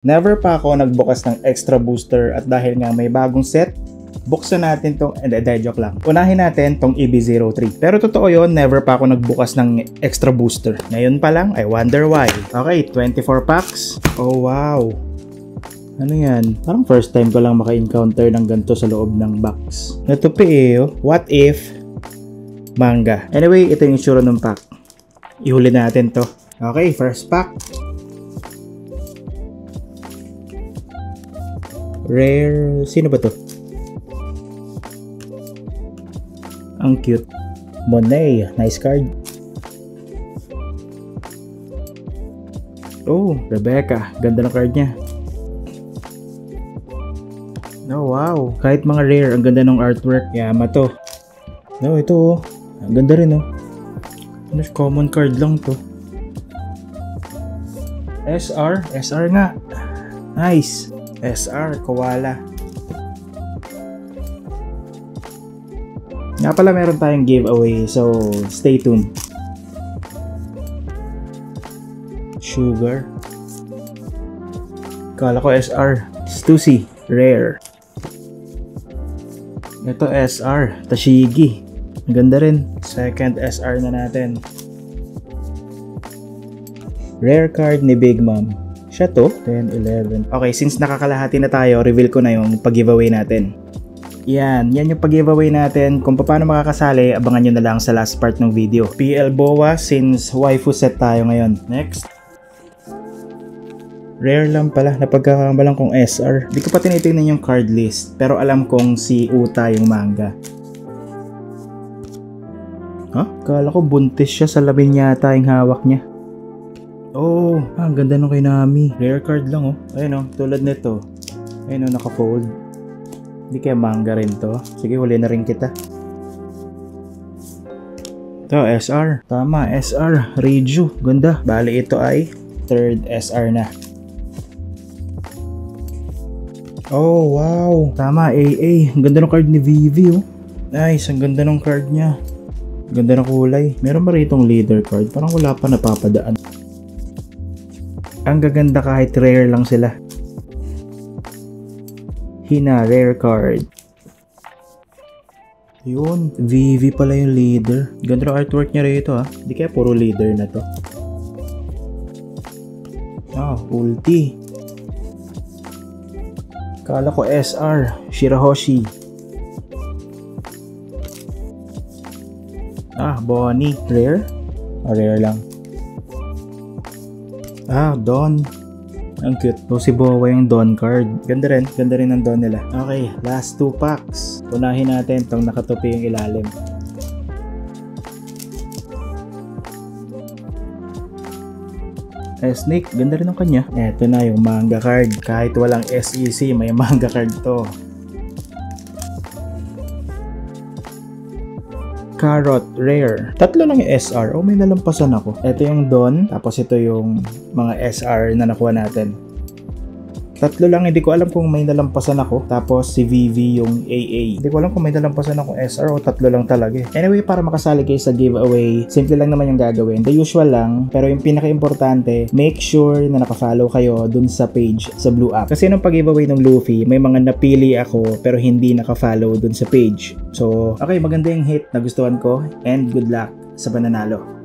Never pa ako nagbukas ng extra booster at dahil nga may bagong set, buksan natin tong, joke lang. Unahin natin tong EB03. Pero totoo yon, never pa ako nagbukas ng extra booster. Ngayon pa lang, I wonder why. Okay, 24 packs. Oh wow. Ano yan? Parang first time ko lang maka-encounter ng ganito sa loob ng box. Ito pa oh. What if manga? Anyway, ito yung itsura ng pack. Ihuli natin to. Okay, first pack. Rare. Sino ba to? Ang cute. Monet. Nice card. Oh, Rebecca. Ganda ng card niya. Oh, wow. Kahit mga rare, ang ganda ng artwork. Yamato. No, ito oh. Ang ganda rin oh. Ano, common card lang to. SR. SR nga. Nice. SR, Koala. Nga pala meron tayong giveaway, so stay tuned. Sugar. Kala ko SR. Stussy, rare. Ito SR, Tashigi. Ang ganda rin. Second SR na natin. Rare card ni Big Mom. Siya to, 10, 11. Okay, since nakakalahati na tayo, reveal ko na yung pag-giveaway natin. Yan yung pag-giveaway natin. Kung paano makakasali, abangan nyo na lang sa last part ng video. PL Boa, since waifu set tayo ngayon. Next. Rare lang pala, napagkakamalang kong SR. Di ko pa tinitingnan yung card list, pero alam kong si Uta yung manga. Huh? Kala ko buntis siya, sa lamin yata yung hawak niya. Oh, ang ganda nung kay Nami. Rare card lang oh. Ayun oh, tulad nito. Ayun oh, naka-fold. Hindi kaya manga rin to. Sige, huli na rin kita. Ito, SR. Tama, SR. Reiju. Ganda. Bali ito ay third SR na. Oh, wow. Tama, AA. Ang ganda ng card ni Vivi oh. Nice, ang ganda ng card niya. Ganda ng kulay. Meron ba rito leader card? Parang wala pa napapadaan. Ang gaganda kahit rare lang sila. Hina, rare card. Yun, Vivi pala yung leader. Ganda ng artwork niya rito ah. Di kaya puro leader na to. Ulti. Kala ko SR, Shirahoshi. Bonnie. Rare? Rare lang. Don. Ang cute. Si Boa yung Don card. Ganda rin ang Don nila. Okay, last 2 packs. Unahin natin itong nakatupi yung ilalim. Snake, ganda rin ang kanya. Eto na yung manga card. Kahit walang SEC, may manga card to. Carrot, rare. Tatlo lang yung SR. May nalampasan ako. Ito yung Don. Tapos ito yung mga SR na nakuha natin. Tatlo lang. Hindi ko alam kung may nalampasan ako. Tapos si Vivi yung AA. Hindi ko alam kung may nalampasan akong SR o tatlo lang talaga. Anyway, para makasali kayo sa giveaway, simple lang naman yung gagawin. The usual lang. Pero yung pinaka-importante, make sure na nakafollow kayo dun sa page sa Blue App. Kasi nung pag-giveaway ng Luffy, may mga napili ako pero hindi nakafollow dun sa page. So, okay, maganda yung hit. Nagustuhan ko. And good luck sa pananalo.